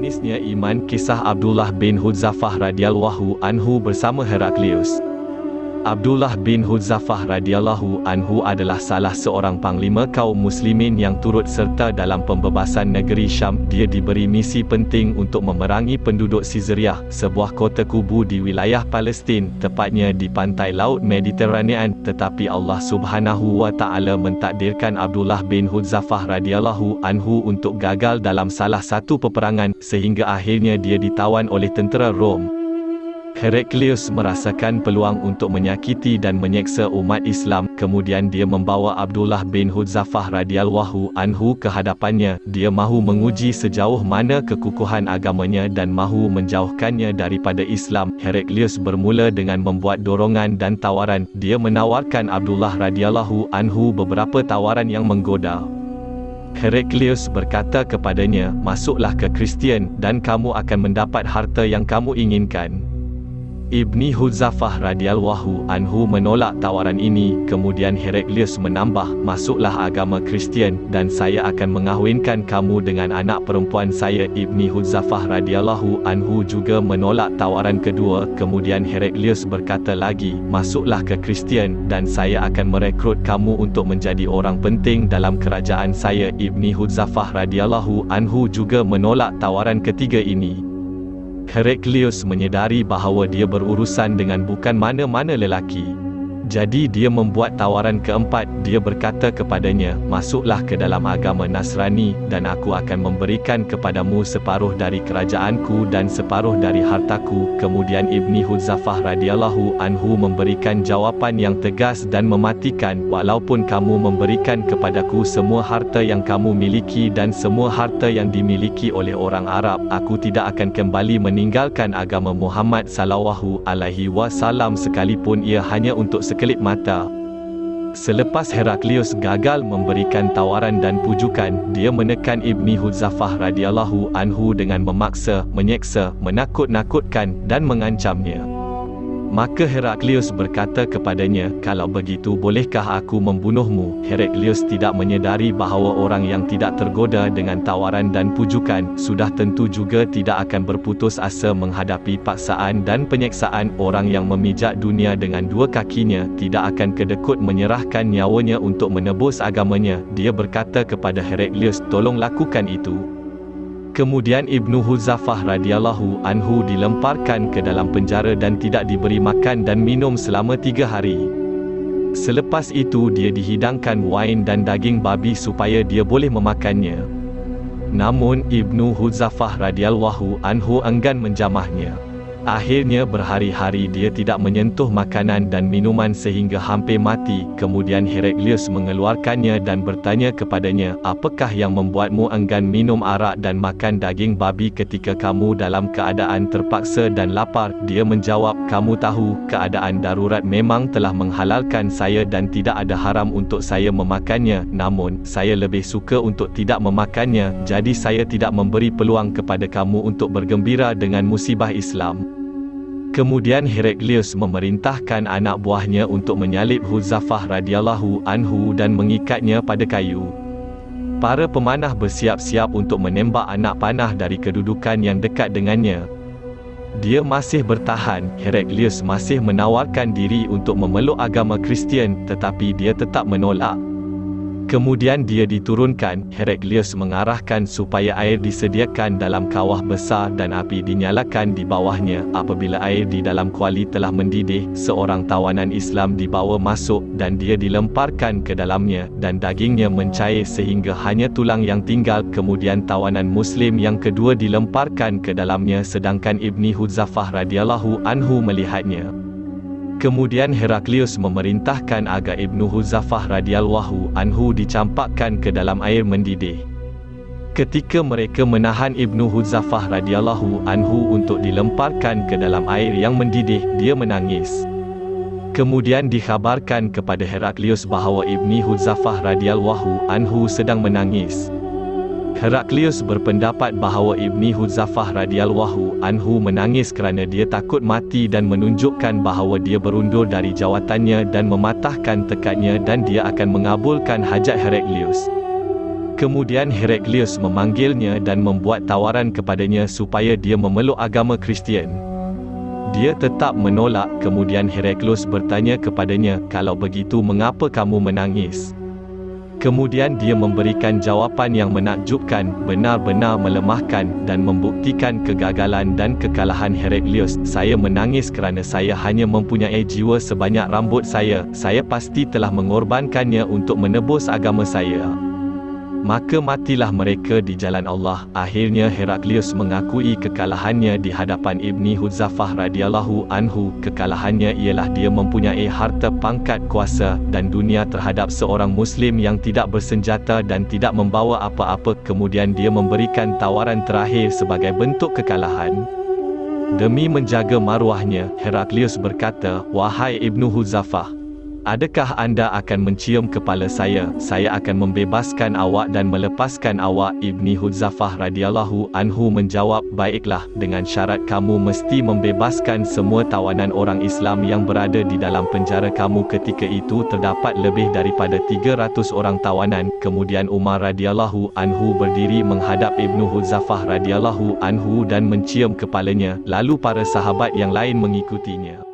Manisnya iman, kisah Abdullah bin Hudzafah radhiyallahu anhu bersama Heraklius. Abdullah bin Hudzafah radhiyallahu anhu adalah salah seorang panglima kaum muslimin yang turut serta dalam pembebasan negeri Syam. Dia diberi misi penting untuk memerangi penduduk Caesarea, sebuah kota kubu di wilayah Palestin, tepatnya di pantai Laut Mediterranean. Tetapi Allah Subhanahu wa taala mentakdirkan Abdullah bin Hudzafah radhiyallahu anhu untuk gagal dalam salah satu peperangan, sehingga akhirnya dia ditawan oleh tentera Rom. Heraklius merasakan peluang untuk menyakiti dan menyeksa umat Islam. Kemudian dia membawa Abdullah bin Hudzafah radhiyallahu anhu ke hadapannya. Dia mahu menguji sejauh mana kekukuhan agamanya dan mahu menjauhkannya daripada Islam. Heraklius bermula dengan membuat dorongan dan tawaran. Dia menawarkan Abdullah radhiyallahu anhu beberapa tawaran yang menggoda. Heraklius berkata kepadanya, "Masuklah ke Kristian dan kamu akan mendapat harta yang kamu inginkan." Ibni Hudzafah radhiyallahu anhu menolak tawaran ini. Kemudian Heraklius menambah, "Masuklah agama Kristian dan saya akan mengahwinkan kamu dengan anak perempuan saya." Ibni Hudzafah radhiyallahu anhu juga menolak tawaran kedua. Kemudian Heraklius berkata lagi, "Masuklah ke Kristian dan saya akan merekrut kamu untuk menjadi orang penting dalam kerajaan saya." Ibni Hudzafah radhiyallahu anhu juga menolak tawaran ketiga ini. Heraklius menyedari bahawa dia berurusan dengan bukan mana-mana lelaki. Jadi dia membuat tawaran keempat. Dia berkata kepadanya, "Masuklah ke dalam agama Nasrani dan aku akan memberikan kepadamu separuh dari kerajaanku dan separuh dari hartaku." Kemudian Ibni Hudzafah radhiyallahu anhu memberikan jawapan yang tegas dan mematikan, "Walaupun kamu memberikan kepadaku semua harta yang kamu miliki dan semua harta yang dimiliki oleh orang Arab, aku tidak akan kembali meninggalkan agama Muhammad sallallahu alaihi wasallam sekalipun ia hanya untuk sekelip mata." Selepas Heraklius gagal memberikan tawaran dan pujukan, dia menekan Ibni Hudzafah radhiyallahu anhu dengan memaksa, menyeksa, menakut-nakutkan dan mengancamnya. Maka Heraklius berkata kepadanya, "Kalau begitu bolehkah aku membunuhmu?" Heraklius tidak menyedari bahawa orang yang tidak tergoda dengan tawaran dan pujukan, sudah tentu juga tidak akan berputus asa menghadapi paksaan dan penyeksaan. Orang yang memijak dunia dengan dua kakinya, tidak akan kedekut menyerahkan nyawanya untuk menebus agamanya. Dia berkata kepada Heraklius, "Tolong lakukan itu." Kemudian Ibnu Hudzafah radhiyallahu anhu dilemparkan ke dalam penjara dan tidak diberi makan dan minum selama 3 hari. Selepas itu dia dihidangkan wain dan daging babi supaya dia boleh memakannya. Namun Ibnu Hudzafah radhiyallahu anhu enggan menjamahnya. Akhirnya berhari-hari dia tidak menyentuh makanan dan minuman sehingga hampir mati. Kemudian Heraklius mengeluarkannya dan bertanya kepadanya, "Apakah yang membuatmu enggan minum arak dan makan daging babi ketika kamu dalam keadaan terpaksa dan lapar?" Dia menjawab, "Kamu tahu, keadaan darurat memang telah menghalalkan saya dan tidak ada haram untuk saya memakannya. Namun, saya lebih suka untuk tidak memakannya. Jadi saya tidak memberi peluang kepada kamu untuk bergembira dengan musibah Islam." Kemudian Heraklius memerintahkan anak buahnya untuk menyalib Hudzafah radhiyallahu anhu dan mengikatnya pada kayu. Para pemanah bersiap-siap untuk menembak anak panah dari kedudukan yang dekat dengannya. Dia masih bertahan. Heraklius masih menawarkan diri untuk memeluk agama Kristian, tetapi dia tetap menolak. Kemudian dia diturunkan. Heraklius mengarahkan supaya air disediakan dalam kawah besar dan api dinyalakan di bawahnya. Apabila air di dalam kuali telah mendidih, seorang tawanan Islam dibawa masuk dan dia dilemparkan ke dalamnya dan dagingnya mencair sehingga hanya tulang yang tinggal. Kemudian tawanan Muslim yang kedua dilemparkan ke dalamnya sedangkan Ibni Hudzafah radhiyallahu anhu melihatnya. Kemudian Heraklius memerintahkan agar Ibnu Hudzafah radhiyallahu anhu dicampakkan ke dalam air mendidih. Ketika mereka menahan Ibnu Hudzafah radhiyallahu anhu untuk dilemparkan ke dalam air yang mendidih, dia menangis. Kemudian dikhabarkan kepada Heraklius bahawa Ibni Hudzafah radhiyallahu anhu sedang menangis. Heraklius berpendapat bahawa Ibni Hudzafah radhiyallahu anhu menangis kerana dia takut mati dan menunjukkan bahawa dia berundur dari jawatannya dan mematahkan tekadnya dan dia akan mengabulkan hajat Heraklius. Kemudian Heraklius memanggilnya dan membuat tawaran kepadanya supaya dia memeluk agama Kristian. Dia tetap menolak. Kemudian Heraklius bertanya kepadanya, "Kalau begitu mengapa kamu menangis?" Kemudian dia memberikan jawapan yang menakjubkan, benar-benar melemahkan dan membuktikan kegagalan dan kekalahan Heraklius. "Saya menangis kerana saya hanya mempunyai jiwa sebanyak rambut saya. Saya pasti telah mengorbankannya untuk menebus agama saya. Maka matilah mereka di jalan Allah." Akhirnya Heraklius mengakui kekalahannya di hadapan Ibni Hudzafah radhiyallahu anhu. Kekalahannya ialah dia mempunyai harta, pangkat, kuasa dan dunia terhadap seorang Muslim yang tidak bersenjata dan tidak membawa apa-apa. Kemudian dia memberikan tawaran terakhir sebagai bentuk kekalahan. Demi menjaga maruahnya, Heraklius berkata, "Wahai Ibnu Hudzafah, adakah anda akan mencium kepala saya? Saya akan membebaskan awak dan melepaskan awak." Ibni Hudzafah radhiyallahu anhu menjawab, "Baiklah, dengan syarat kamu mesti membebaskan semua tawanan orang Islam yang berada di dalam penjara kamu." Ketika itu terdapat lebih daripada 300 orang tawanan. Kemudian Umar radhiyallahu anhu berdiri menghadap Ibnu Hudzafah radhiyallahu anhu dan mencium kepalanya, lalu para sahabat yang lain mengikutinya.